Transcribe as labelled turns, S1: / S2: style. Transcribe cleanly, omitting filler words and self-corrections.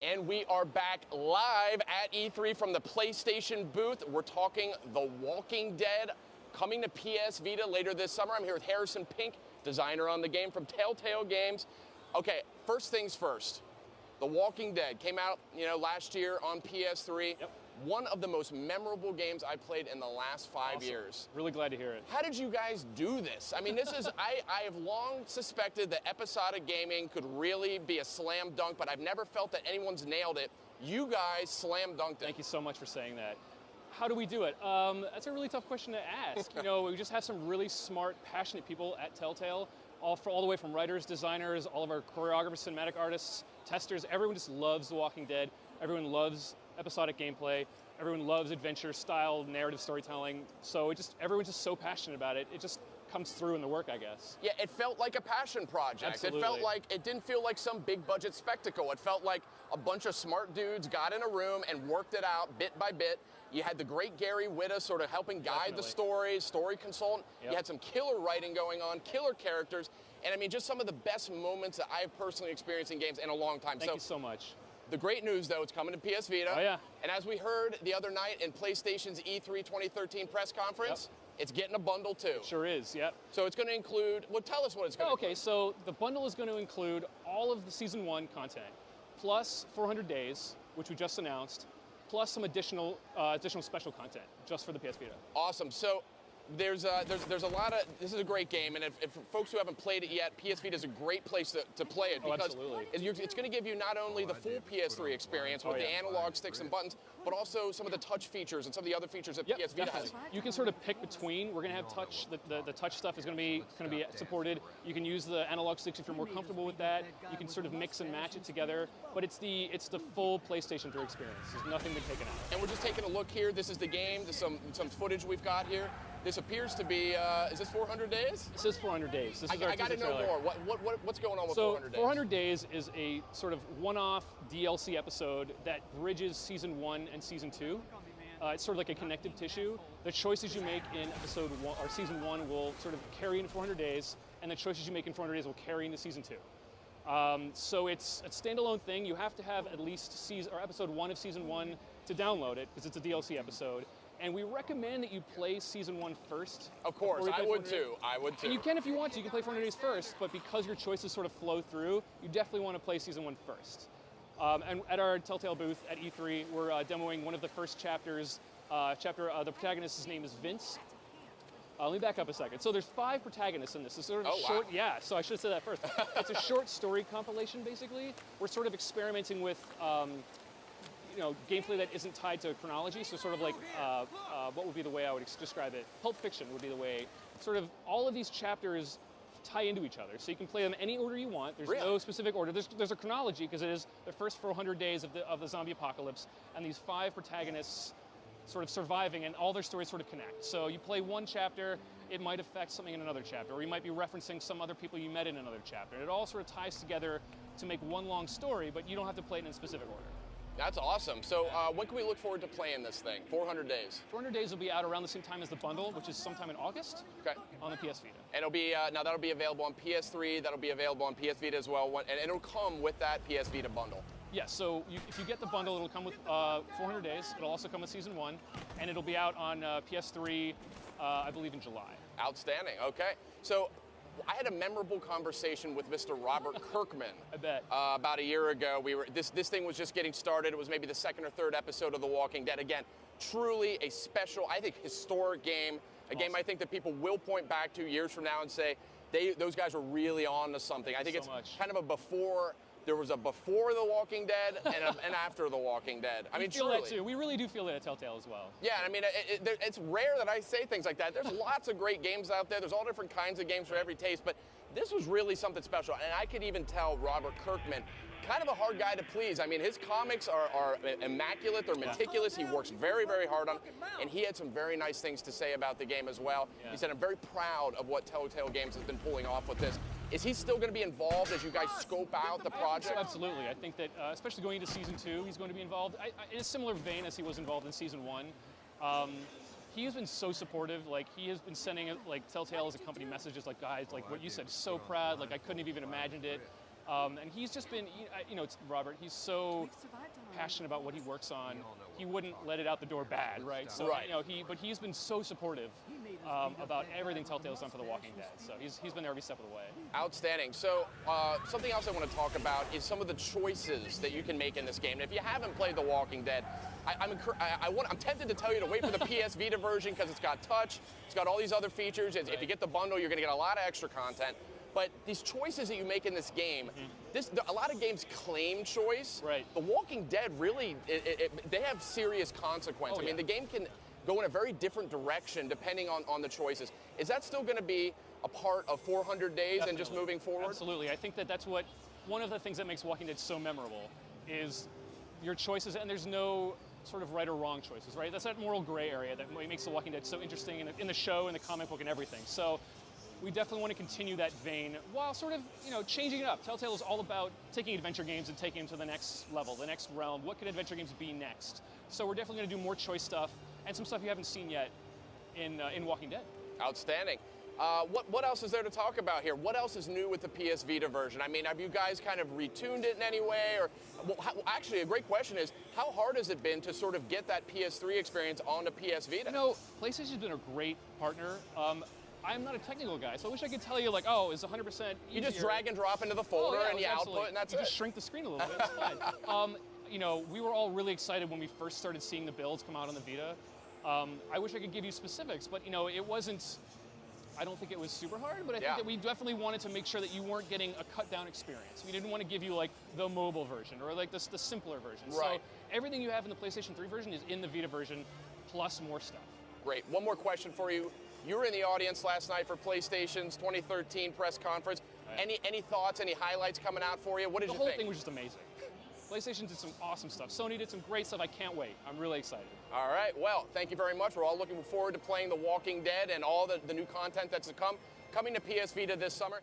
S1: And we are back live at E3 from the PlayStation booth. We're talking The Walking Dead, coming to PS Vita later this summer. I'm here with Harrison Pink, designer on the game from Telltale Games. Okay, first things first. The Walking Dead came out, last year on PS3.
S2: Yep.
S1: One of the most memorable games I played in the last 5 years.
S2: Really glad to hear it.
S1: How did you guys do this? I mean, this is, I have long suspected that episodic gaming could really be a slam dunk, but I've never felt that anyone's nailed it. You guys slam dunked it.
S2: Thank you so much for saying that. How do we do it? That's a really tough question to ask. We just have some really smart, passionate people at Telltale, all the way from writers, designers, all of our choreographers, cinematic artists, testers. Everyone just loves The Walking Dead. Everyone loves episodic gameplay. Everyone loves adventure-style narrative storytelling. So everyone's just so passionate about it. It just comes through in the work, I guess.
S1: Yeah, it felt like a passion project.
S2: Absolutely.
S1: It didn't feel like some big budget spectacle. It felt like a bunch of smart dudes got in a room and worked it out bit by bit. You had the great Gary Whitta sort of helping guide the story consultant.
S2: Yep.
S1: You had some killer writing going on, killer characters, and I mean, just some of the best moments that I've personally experienced in games in a long time.
S2: Thank you so much.
S1: The great news, though, it's coming to PS Vita.
S2: Oh, yeah.
S1: And as we heard the other night in PlayStation's E3 2013 press conference, it's getting a bundle, too.
S2: It sure is, yep.
S1: So it's going to include, well, tell us what it's going to include.
S2: Okay, so the bundle is going to include all of the Season 1 content, plus 400 days, which we just announced, plus some additional special content, just for the PS Vita.
S1: Awesome. So there's a lot of, this is a great game, and if folks who haven't played it yet, PS Vita is a great place to play it, because
S2: absolutely.
S1: It's going to give you not only the full PS3 experience with the analog sticks and buttons, but also some of the touch features and some of the other features that PS Vita has.
S2: You can sort of pick between. We're going to have touch. The touch stuff is going to be supported. You can use the analog sticks if you're more comfortable with that. You can sort of mix and match it together. But it's the full PlayStation 3 experience. There's nothing been taken out.
S1: And we're just taking a look here. This is the game. There's some footage we've got here. This appears to be, is this 400 days?
S2: This is 400 days. This is
S1: I got to know more. What's going on with 400 days?
S2: 400 days is a sort of one-off DLC episode that bridges Season 1 and Season 2. It's sort of like a connective tissue. The choices you make in episode 1 or Season 1 will sort of carry into 400 days, and the choices you make in 400 days will carry into Season 2. So it's a standalone thing. You have to have at least episode 1 of Season 1 to download it, because it's a DLC episode. And we recommend that you play Season 1 first.
S1: Of course, I would too.
S2: And you can if you want to. You can play 400 days first, but because your choices sort of flow through, you definitely want to play Season 1 first. And at our Telltale booth at E3, we're demoing one of the first chapters. The protagonist's name is Vince. Let me back up a second. So there's 5 protagonists in this. It's sort of short. Wow. Yeah, so I should have said that first. It's a short story compilation, basically. We're sort of experimenting with gameplay that isn't tied to chronology, so sort of like, what would be the way I would describe it? Pulp Fiction would be the way. Sort of all of these chapters tie into each other, so you can play them any order you want. There's no specific order. There's a chronology, because it is the first 400 days of the zombie apocalypse, and these 5 protagonists sort of surviving, and all their stories sort of connect. So you play one chapter, it might affect something in another chapter, or you might be referencing some other people you met in another chapter. And it all sort of ties together to make one long story, but you don't have to play it in a specific order.
S1: That's awesome. So when can we look forward to playing this thing? 400 days?
S2: 400 days will be out around the same time as the bundle, which is sometime in August on the PS Vita.
S1: And it'll be, now that'll be available on PS3, that'll be available on PS Vita as well, and it'll come with that PS Vita bundle.
S2: Yes, so if you get the bundle, it'll come with 400 days. It'll also come with Season 1, and it'll be out on PS3, I believe, in July.
S1: Outstanding, okay. So I had a memorable conversation with Mr. Robert Kirkman.
S2: I bet.
S1: About a year ago. This thing was just getting started. It was maybe the 2nd or 3rd episode of The Walking Dead. Again, truly a special, I think, historic game. A game I think that people will point back to years from now and say, those guys were really on to something. I think it's kind of a before. There was a before The Walking Dead and an after The Walking Dead. I mean,
S2: feel that too. We really do feel that at Telltale as well.
S1: Yeah, I mean, it's rare that I say things like that. There's lots of great games out there. There's all different kinds of games for every taste, but this was really something special. And I could even tell Robert Kirkman, kind of a hard guy to please. I mean, his comics are immaculate. They're meticulous. He works very, very hard on it. And he had some very nice things to say about the game as well. He said, I'm very proud of what Telltale Games has been pulling off with this. Is he still going to be involved as you guys scope out the project?
S2: Absolutely. I think that, especially going into Season 2, he's going to be involved in a similar vein as he was involved in Season 1. He has been so supportive. Like, he has been sending, like, Telltale as a company messages like, guys, like what you said, so proud. Like, I couldn't have even imagined it. And he's just been, it's Robert. He's so passionate about what he works on. He wouldn't let it out the door bad, right? So
S1: right.
S2: But he's been so supportive about everything Telltale's done for The Walking Dead. So he's been there every step of the way.
S1: Outstanding. So something else I want to talk about is some of the choices that you can make in this game. And if you haven't played The Walking Dead, I'm tempted to tell you to wait for the PS Vita version because it's got touch, it's got all these other features. If you get the bundle, you're going to get a lot of extra content. But these choices that you make in this game, a lot of games claim choice.
S2: Right.
S1: The Walking Dead really, they have serious consequence. I mean, the game can go in a very different direction depending on the choices. Is that still going to be a part of 400 Days
S2: Definitely.
S1: and just moving forward?
S2: Absolutely. I think that's one of the things that makes Walking Dead so memorable is your choices, and there's no sort of right or wrong choices, right? That's that moral gray area that makes The Walking Dead so interesting in the show, in the comic book, and everything. So we definitely want to continue that vein while sort of, changing it up. Telltale is all about taking adventure games and taking them to the next level, the next realm. What could adventure games be next? So we're definitely going to do more choice stuff and some stuff you haven't seen yet in Walking Dead.
S1: Outstanding. What else is there to talk about here? What else is new with the PS Vita version? I mean, have you guys kind of retuned it in any way? Or, actually, a great question is, how hard has it been to sort of get that PS3 experience onto PS Vita?
S2: PlayStation's been a great partner. I'm not a technical guy, so I wish I could tell you, like, oh, it's 100% easier.
S1: You just drag and drop into the folder and you output, and that's it.
S2: You just shrink the screen a little bit, it's fine. We were all really excited when we first started seeing the builds come out on the Vita. I wish I could give you specifics, but, it wasn't, I don't think it was super hard, but I think that we definitely wanted to make sure that you weren't getting a cut-down experience. We didn't want to give you, like, the mobile version or, like, the simpler version.
S1: Right.
S2: So everything you have in the PlayStation 3 version is in the Vita version, plus more stuff.
S1: Great. One more question for you. You were in the audience last night for PlayStation's 2013 press conference. Right. Any thoughts, any highlights coming out for you? What did you think?
S2: The whole thing was just amazing. PlayStation did some awesome stuff. Sony did some great stuff. I can't wait. I'm really excited.
S1: All right. Well, thank you very much. We're all looking forward to playing The Walking Dead and all the new content that's to come, coming to PS Vita this summer.